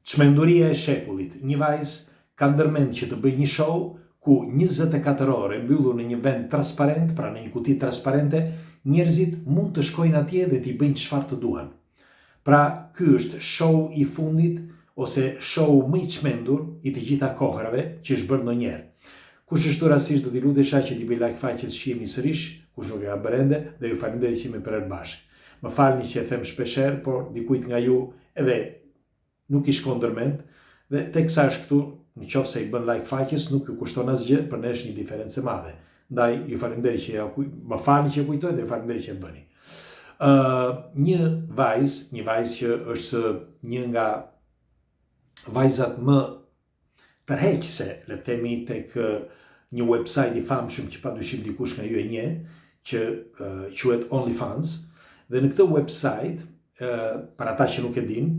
Çmenduria e shekullit. Një vajzë ka ndërmend që të bëj një show ku 24 ore mbyllur në një vend transparent, pra në një kuti transparente, njerëzit mund të shkojnë atje dhe t'i bëjnë çfarë të duan. Pra, ky është show i fundit ose show më i çmendur i të gjitha kohrave që është bërë ndonjëherë. Kush është rastisht do t'i lutesha që t'i bëj like faqes shihemi sërish, kush nuk e ka bërë ende, dhe ju falenderoj që jemi për herë bashkë. Më falni që e them shpeshherë, por dikujt nga ju edhe nuk i shkon ndërmend, dhe teksa është këtu, në qoftë se i bën like faqes, nuk ju kushton asgjë, për ne është një diferencë e madhe. Ndaj ju falenderoj që më falni që e kujtoj dhe ju falenderoj që e bëni. Një vajzë që është një nga vajzat më tërheqëse, le të themi, tek një website i famshëm që padyshim dikush nga ju e njeh, që quhet OnlyFans, dhe në këtë website, për ata që nuk e dinë,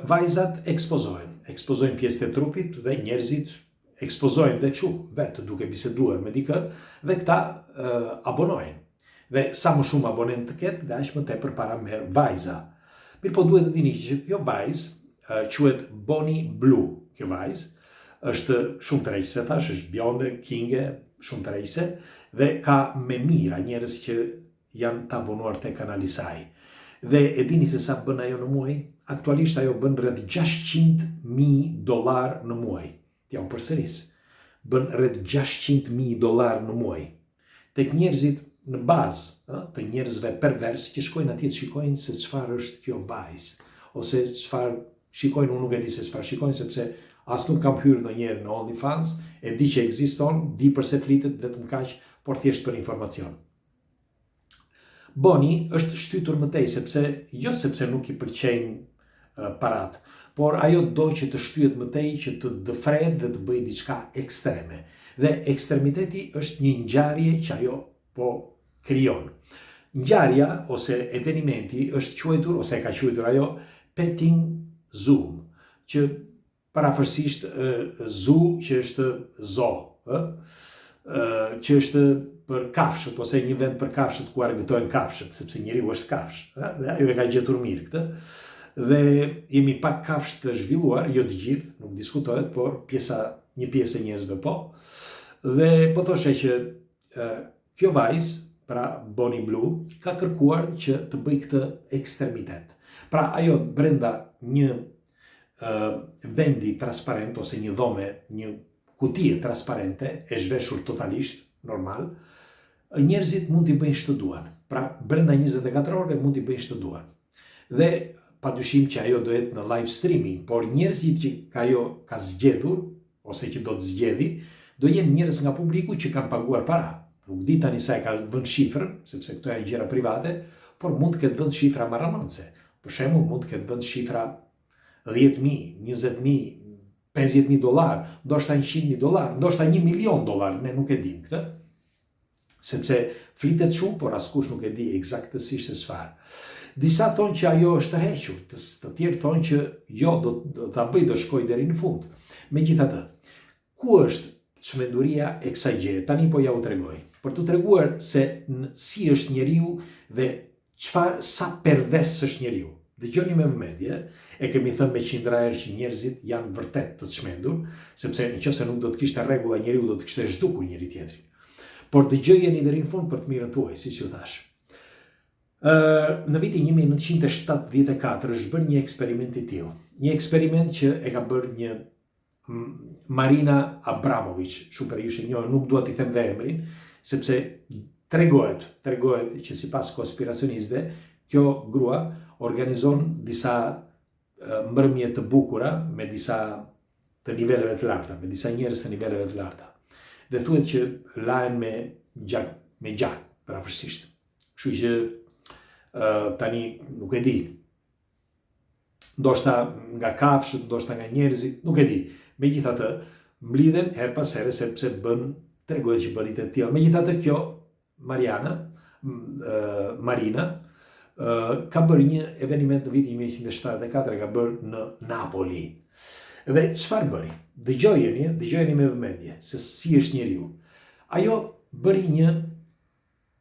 vajzat ekspozojnë pjesët e trupit dhe njerëzit ekspozojnë dhe çu vetë duke biseduar me dikë dhe këta abonojnë. Dhe sa më shumë abonent të ketë, dhe aq më tepër para merr vajza. Mirë po duhet të dini që kjo vajzë quhet Bonnie Blue. Kjo vajzë është shumë të rejse, thash, është bjonde, kinge, shumë të rejse, dhe ka me mira njerëz që janë të abonuar te kanali i saj. Dhe e dini se sa bën ajo në muaj? Aktualisht ajo bën rreth $600,000 në muaj. Ja, unë përsëris. Bën rreth $600,000 në muaj. Tek njerëzit në bazë të njerëzve pervers që shkojnë atje të shikojnë se çfarë është kjo vajzë, ose çfarë shikojnë, unë nuk e di se çfarë shikojnë, sepse as nuk kam hyrë ndonjëherë në OnlyFans, e di që ekziston, di përse flitet, vetëm kaq, por thjesht për informacion. Bonnie është shtytur më tej, jo sepse nuk i pëlqejnë parat, por ajo do që të shtyhet më tej, që të dëfret dhe të bëjë diçka ekstreme. Dhe ekstremiteti është një ngjarje që ajo po krijon. Ngjarja ose evenimenti është quajtur, ose ka quajtur ajo, petting zoo, që parafërsisht zoo që është zoo, që është për kafshët, ose një vend për kafshët ku argëtojnë kafshët, sepse njeriu është kafsh, dhe ajo e ka gjetur mirë këtë. Dhe jemi pak kafshë të zhvilluar, jo të gjithë, nuk diskutohet, por një pjesë e njerëzve po. Dhe po thoshe që kjo vajzë, pra Bonnie Blue, ka kërkuar që të bëj këtë ekstremitet. Pra ajo brenda një vendi transparent, ose një dhome, një kutie transparente, e zhveshur totalisht, normal, njerëzit mund t'i bëjnë ç'të duan. Pra brenda 24 orëve mund t'i bëjnë ç'të duan. Dhe padyshim që ajo do jetë në live streaming, por njerëzit që ajo ka zgjedhur, ose që do të zgjedhi, do jenë njerëz nga publiku që kanë paguar para. Nuk di tani sa e ka vënë shifrën, sepse këto janë gjëra private, por mund të ketë vënë shifra marrëmendse. Për shembull, mund të ketë vënë shifra $10,000, $20,000, $50,000, ndoshta $100,000, ndoshta $1 milion, ne nuk e dim këtë. Sepse flitet shumë, por askush nuk e di eksaktësisht se çfarë. Disa thonë që ajo është tërhequr, të tjerë thonë që jo, do ta bëj, do shkoj deri në fund. Megjithatë, ku është çmenduria e kësaj gjëje? Tani po ja u tregoj. Për t'u treguar se si është njeriu dhe sa pervers është njeriu. Dëgjoni me vëmendje, e kemi thënë me qindra herë që njerëzit janë vërtet të çmendur, sepse nëse nuk do të kishte rregulla njeriu do të kishte zhdukur njëri tjetrin. Por dëgjojeni deri në fund për të mirën tuaj, siç ju thash. Në vitin 1974 është bërë një eksperiment i tillë. Një eksperiment që e ka bërë një Marina Abramović, shumë për ishte njohur, nuk dua t'i them dhe emrin, sepse tregohet që sipas konspiracionistëve, kjo grua organizon disa mbrëmje të bukura me disa të niveleve të larta, me disa njerëz të niveleve të larta. Dhe thuhet që lahen me gjak, parafërsisht. Kështu që tani nuk e di. Ndoshta nga kafshët, ndoshta nga njerëzit, nuk e di. Megjithatë, mblidhen her pas here sepse tregohet që bën të tillë. Megjithatë, kjo Marina ka bërë një eveniment në vitin 1974, ka bërë në Napoli. Dhe çfarë bëri? Dëgjojeni me vëmendje se si është njeriu. Ajo bëri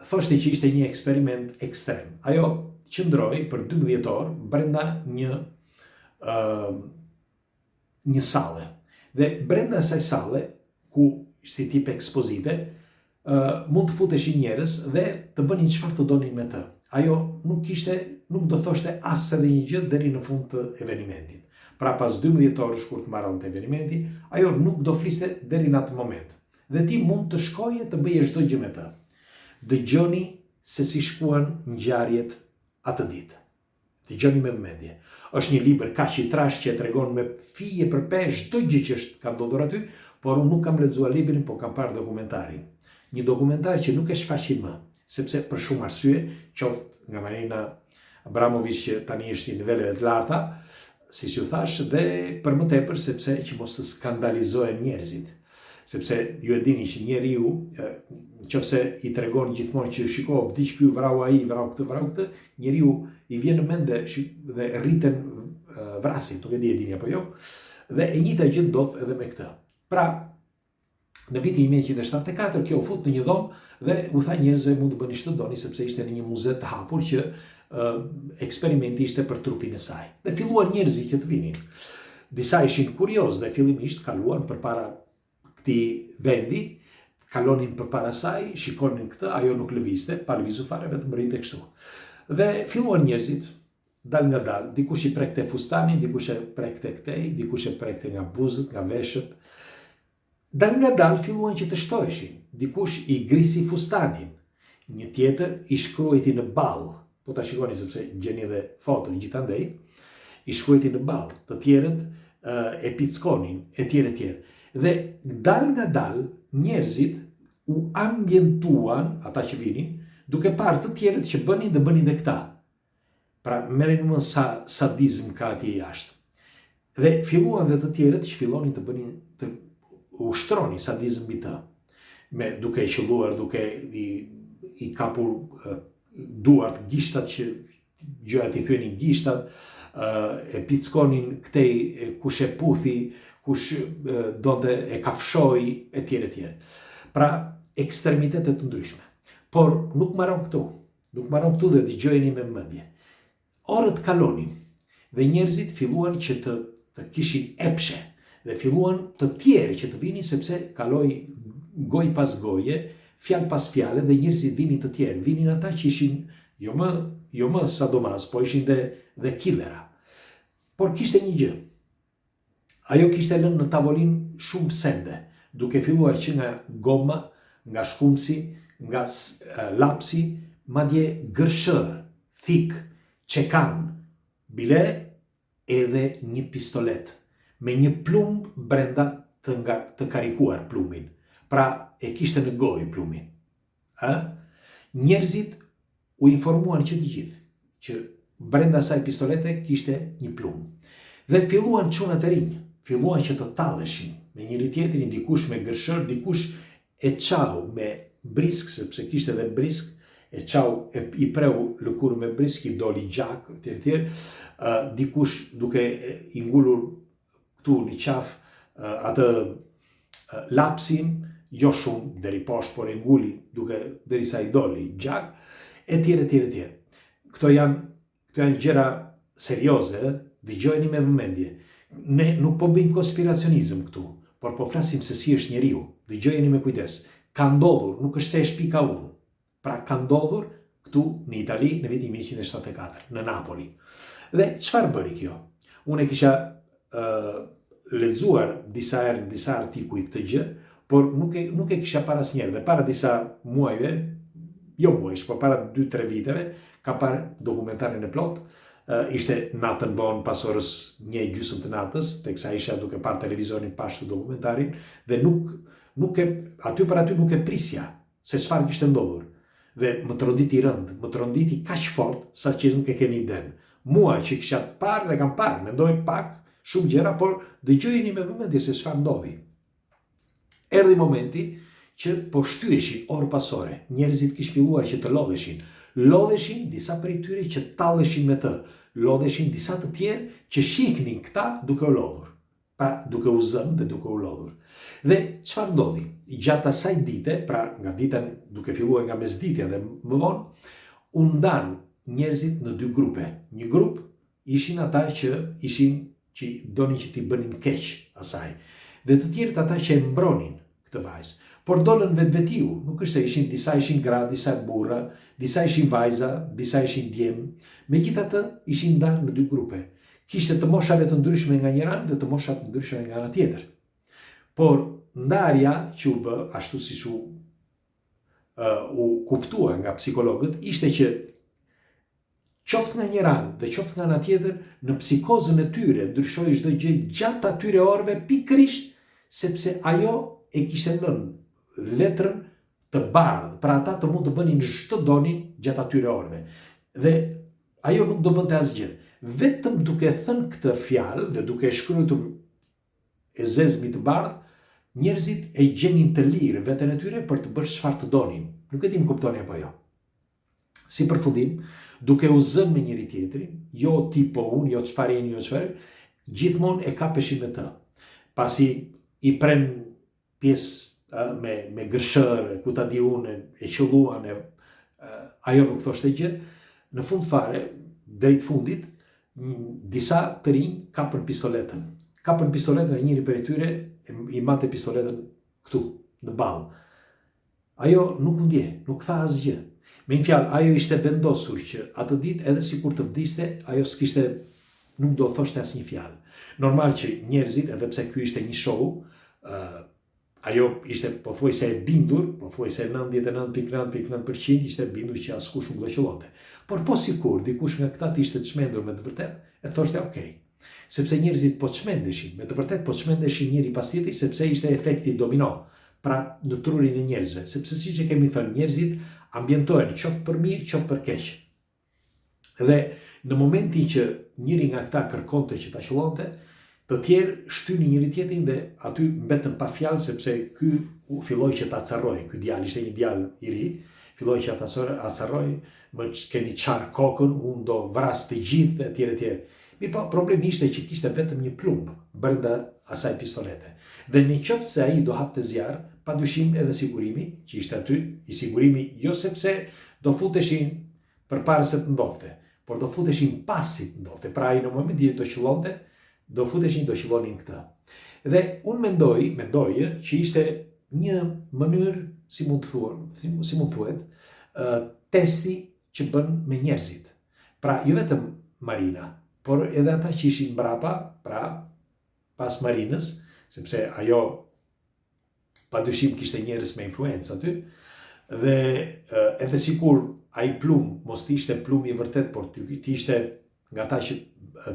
thoshte që ishte një eksperiment ekstrem. Ajo qëndroi për 12 orë brenda një një sale. Dhe brenda asaj sale, ku si tip ekspozite, mund të futeshin njerëz dhe të bënin çfarë të donin me të. Ajo nuk do thoshte as edhe një gjë deri në fund të evenimentit. Pra pas 12 orësh kur të mbaronte eventi, ajo nuk do fliste deri në atë moment. Dhe ti mund të shkoje të bëje çdo gjë me të. Dëgjoni se si shkuan ngjarjet atë ditë. Dëgjoni me vëmendje. Është një libër kaq i trashë që tregon me fije përpe çdo gjë që ka ndodhur aty, por unë nuk kam lexuar librin, por kam parë dokumentarin. Një dokumentar që nuk e shfaqin më, sepse për shumë arsye, qoftë nga Marina Abramović që tani është në niveleve të larta, siç ju thash, dhe për më tepër sepse që mos të skandalizohen njerëzit. Sepse ju e dini që njeriu, nëse i tregon gjithmonë që shiko, vdiq ky, vrau ai, vrau këtë, njeriu i vjen në mend dhe rriten vrasin, nuk e dini apo jo. Dhe e njëjta gjë ndodh edhe me këtë. Pra, në vitin 1974 kjo u fut në një dhomë dhe u tha njerëzve mund të bëni ç'të doni sepse ishte në një muze të hapur që eksperimenti ishte për trupin e saj. Dhe filluan njerëzit që të vinin. Disa ishin kurioz dhe fillimisht kaluan përpara këtij vendi, kalonin përpara saj, shikonin këtë, ajo nuk lëvizte, pa lëvizu fare, vetëm rrinte kështu. Dhe filluan njerëzit dal nga dal, dikush i prekte fustanin, dikush e prekte këtej, dikush e prekte nga buzët, nga veshët. Dal nga dal filluan që të shtoheshin, dikush i grisi fustanin, një tjetër i shkruajti në ball, po ta shikoni sepse gjeni edhe foto gjithandej, i shkruajti në ball, të tjerët e pickonin, etj. Dhe dal nga dal njerëzit u ambientuan, ata që vinin, duke parë të tjerët që bënin dhe këta. Pra, merreni më sa sadizëm ka atje jashtë. Dhe filluan dhe të tjerët që fillonin të bënin të ushtroni sadizëm mbi të. Duke e qelluar, duke i kapur duart, gishtat që gjërat i thyenin gishtat, e pickonin këtej kush e puthi, kush donte e kafshoi, etj. Pra, ekstremitete të ndryshme. Por nuk marron këtu dhe dëgjojeni me vëmendje. Orët kalonin dhe njerëzit filluan që të kishin epshe dhe filluan të tjerë që të vinin sepse kaloi goj pas goje, fjalë pas fjale dhe njerëzit vinin të tjerë. Vinin ata që ishin jo më sadomas, po ishin dhe killera. Por kishte një gjë. Ajo kishte lënë në tavolinë shumë sende, duke filluar që nga goma, nga shkumsi, nga lapsi, madje gërshër, thik, çekan, bile edhe një pistolet, me një plumb brenda të karikuar plumbin. Pra, e kishte në gojë plumbin. Njerëzit u informuan që të gjithë, që brenda saj pistolete kishte një plumb. Dhe filluan çunat e rinj, filluan që të talleshin me njëri tjetrin, dikush me gërshër, dikush e çau me brisk, sepse kishte edhe brisk, e çau i preu lëkurë me brisk, i doli gjak, etj. Dikush duke i ngulur këtu në qafë atë lapsin, jo shumë deri poshtë, por e nguli duke derisa i doli gjak, etj. Këto janë gjëra serioze, dëgjojeni me vëmendje. Ne nuk po bëjmë konspiracionizëm këtu, por po flasim se si është njeriu. Dëgjojeni me kujdes. Ka ndodhur, nuk është se e shpika unë. Pra ka ndodhur këtu në Itali në vitin 1974, në Napoli. Dhe çfarë bëri kjo? Unë e kisha lexuar disa herë në disa artikuj këtë gjë, por nuk e kisha parë asnjëherë. Dhe para disa muajve, jo muajsh, por para 2-3 viteve, kam parë dokumentarin e plot. Ishte natën vonë pas orës 1:30 të natës, teksa isha duke parë televizorin pas të dokumentarin, dhe aty për aty nuk e prisja se çfarë kishte ndodhur. Dhe më tronditi rënd, më tronditi kaq fort sa që nuk e keni iden. Mua që kisha parë dhe kam parë, mendoj pak shumë gjëra, por dëgjojeni me vëmendje se çfarë ndodhi. Erdhi momenti që po shtyheshin orë pas ore, njerëzit kishin filluar që të lodheshin disa prej tyre që talleshin me të, lodheshin disa të tjerë që shihnin këta duke u lodhur, pra duke u zënë dhe duke u lodhur. Dhe çfarë ndodhi? Gjatë asaj dite, pra nga dita duke filluar nga mesditja dhe më vonë, u ndan njerëzit në 2 grupe. Një grup ishin ata që ishin që donin që t'i bënin keq asaj. Dhe të tjerët ata që e mbronin këtë vajzë. Por dolën vetvetiu, nuk është se disa ishin gra, disa burra, disa ishin vajza, disa ishin djem, megjithatë ishin ndarë në dy grupe. Kishte të moshave të ndryshme nga njëra dhe të moshave të ndryshme nga ana tjetër. Por ndarja që u bë, ashtu si u kuptua nga psikologët, ishte që qoftë nga njëra dhe qoftë nga ana tjetër, në psikozën e tyre ndryshoi çdo gjë gjatë atyre orëve pikërisht sepse ajo e kishte lënë letrën të bardhë, pra ata të mund të bënin çdo donin gjatë atyre orëve. Dhe ajo nuk do bënte asgjë. Vetëm duke thënë këtë fjalë dhe duke shkruar e zezmi të bardhë, njerëzit e gjenin të lirë veten e tyre për të bërë çfarë të donin. Nuk e di më kuptoni apo jo. Si përfundim, duke u zënë me njëri tjetrin, jo ti po unë, jo çfarë jeni, jo çfarë, gjithmonë e kapeshin me të. Pasi i pren pjesë me gërshërë, ku ta di unë, e qëlluan, ajo nuk thoshte gjë, në fund fare, drejt fundit, disa të rinj kapën pistoletën. Kapën pistoletën dhe njëri për e tyre i mate pistoletën këtu, në balë. Ajo nuk ndje, nuk tha asgjë. Me një fjalë, ajo ishte vendosur që atë ditë, edhe si kur të vdiste, ajo s'kishte, nuk do thoshte as një fjalë. Normal që njerëzit, edhe pse ky ishte një show, ajo ishte pothuajse e bindur, pothuajse 99.9% ishte bindur që askush nuk do qëllonte. Por po sikur dikush nga këta ishte çmendur me të vërtet, e thoshte okay. Sepse njerëzit po çmendeshin, me të vërtet po çmendeshin njëri pas tjetrit sepse ishte efekti domino, pra në trurin e njerëzve, sepse siç e kemi thënë, njerëzit ambientohen qoftë për mirë, qoftë për keq. Dhe në momentin që njëri nga këta kërkonte që ta qëllonte, të tjerë shtynin njëri tjetrin dhe aty mbetën pa fjalë sepse ky filloi që ta acarroi, ky djalë ishte një djalë i ri, filloi që ta acarroi, më keni çar kokën, unë do vras të gjithë etj etj. Po problemi ishte që kishte vetëm një plumb brenda asaj pistolete. Dhe në qoftë se ai do hapte zjarr, padyshim edhe sigurimi që ishte aty, i sigurimi jo sepse do futeshin përpara se të ndodhte, por do futeshin pasi të ndodhte. Pra ai në momentin që do qëllonte, do futeshin, do qëllonin këtë. Dhe unë mendoj që ishte një mënyrë, si mund thuhet, testi që bën me njerëzit. Pra, jo vetëm Marina, por edhe ata që ishin mbrapa, pra, pas Marinës, sepse ajo padyshim kishte njerëz me influencë aty, dhe edhe sikur ai plum mos ishte plum i vërtet, por ishte nga ata që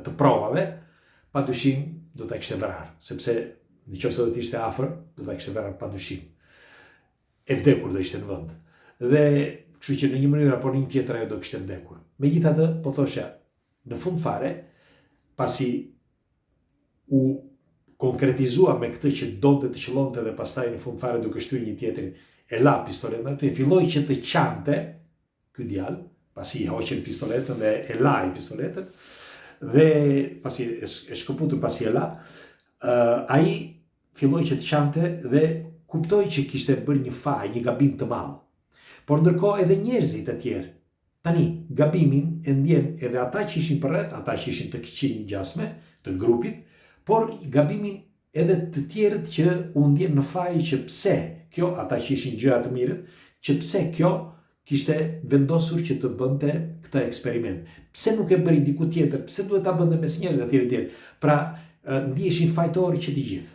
të provave, padyshim do ta kishte vrarë, sepse nëse do të ishte afër, do ta kishte vrarë padyshim. E vdekur do ishte në vend. Dhe kështu që në një mënyrë apo në një tjetër ajo do kishte vdekur. Megjithatë, po thosha, në fund fare, pasi u konkretizua me këtë që donte të qëllonte dhe pastaj në fund fare duke shtyr një tjetrin, e la pistoletën aty, e filloi që të qante ky djalë, pasi i hoqën pistoletën dhe e laj pistoletën, dhe pasi e shkëputur pasi e la, ai filloi që të qante dhe kuptoi që kishte bërë një faj, një gabim të madh. Por ndërkohë edhe njerëzit e tjerë, tani gabimin e ndjen edhe ata që ishin përreth, ata që ishin të këqij ngjasme të grupit, por gabimin edhe të tjerët që u ndjen në faj që pse kjo, ata që ishin gjëra të mirët, që pse kjo kishte vendosur që të bënte këtë eksperiment. Pse nuk e bëri diku tjetër? Pse duhet ta bënte mes njerëzve të tjerë? Pra, ndiheshin fajtorë që të gjithë.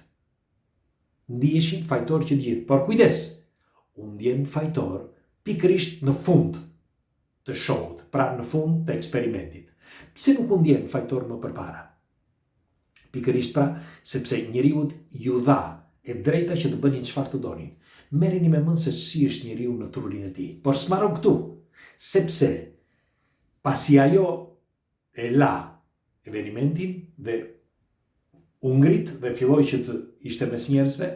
Ndiheshin fajtorë që të gjithë. Por kujdes, u ndjen fajtor pikërisht në fund të showut, pra në fund të eksperimentit. Pse nuk u ndjen fajtor më përpara? Pikërisht pra, sepse njeriu ju dha e drejta që të bënin çfarë të donin. Merreni me mend se si është njeriu në trurin e tij. Por s'marrëm këtu, sepse pasi ajo e la evenimentin dhe u ngrit dhe filloi që të ishte mes njerëzve,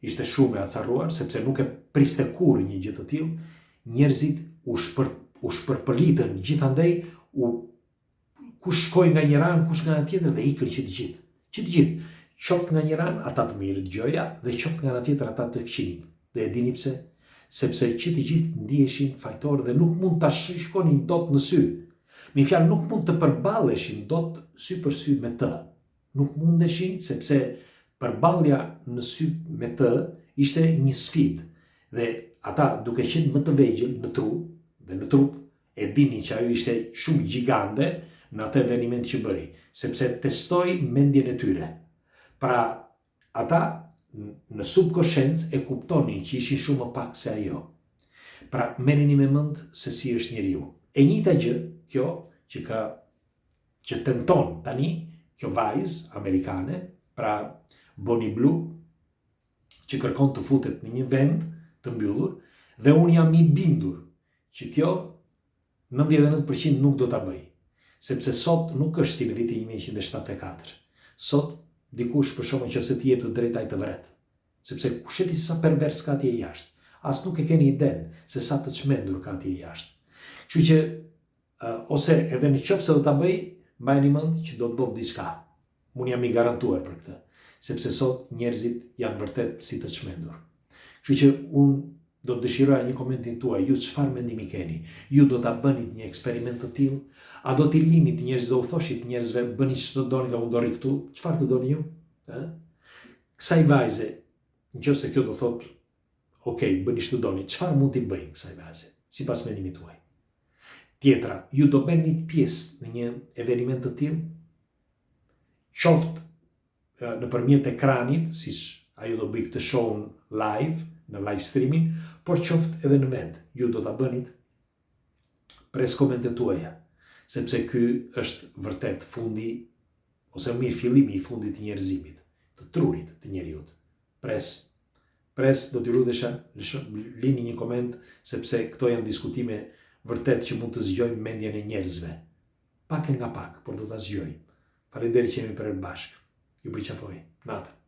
ishte shumë e acarruar, sepse nuk e priste kurrë një gjë të tillë, njerëzit u shpërpëlitën, gjithandaj kush shkoi nga njëra anë, kush nga ana tjetër dhe ikën që të gjithë. Që të gjithë, qoftë nga njëra anë ata të mirë dëgjoja dhe qoftë nga ana tjetër ata të këqij. Dhe e dini pse? Sepse që të gjithë ndiheshin fajtorë dhe nuk mund ta shikonin dot në sy. Me fjalë nuk mund të përballeshin dot sy për sy me të. nuk mundeshin sepse përballja në sy me të ishte një sfidë dhe ata duke qenë më të vegjël në trup e dini që ajo ishte shumë gjigande në atë eveniment që bëri, sepse testoi mendjen e tyre. Pra ata në subkonsciencë e kuptonin që ishin shumë më pak se ajo. Pra merreni me mend se si është njeriu. E njëjta gjë kjo që tenton tani kjo vajzë amerikane, pra Bonnie Blue, që kërkon të futet në një vend të mbyllur, dhe unë jam i bindur që kjo 99% nuk do ta bëj, sepse sot nuk është si në vitin 1974. Sot dikush për shkakun që ti jep të drejtaj të vret, sepse kush e di sa pervers ka atje jashtë. As nuk e keni iden se sa të çmendur ka atje jashtë. Kështu që ose edhe në qoftë se do ta bëj, mbajeni mend që do të bëj diçka. Unë jam i garantuar për këtë, sepse sot njerëzit janë vërtet si të çmendur. Kështu që unë do të dëshiroja një komentin tuaj, ju çfarë mendimi keni? Ju do ta bënit një eksperiment të tillë? A do t'i linit njerëz, do u thoshit njerëzve bëni ç'do doni dhe unë do rri këtu? Çfarë do doni ju? Kësaj vajze, nëse kjo do thotë, ok, bëni ç'do doni, çfarë mund t'i bëjnë kësaj vajze, sipas mendimit tuaj? Tjetra, ju do bëni pjesë në një eveniment të tillë? Qoftë nëpërmjet ekranit, siç ajo do bëj këtë show live, në live streaming, por qoftë edhe në vend, ju do ta bënit? Pres komentet tuaja, sepse ky është vërtet fundi, ose mirë fillimi i fundit të njerëzimit, të trurit të njeriut. Pres, do t'i lutesha, lini një koment, sepse këto janë diskutime vërtet që mund të zgjojnë mendjen e njerëzve. Pak e nga pak, por do ta zgjojnë. Faleminderit që jemi për bashkë. Ju përqafoj. Natë.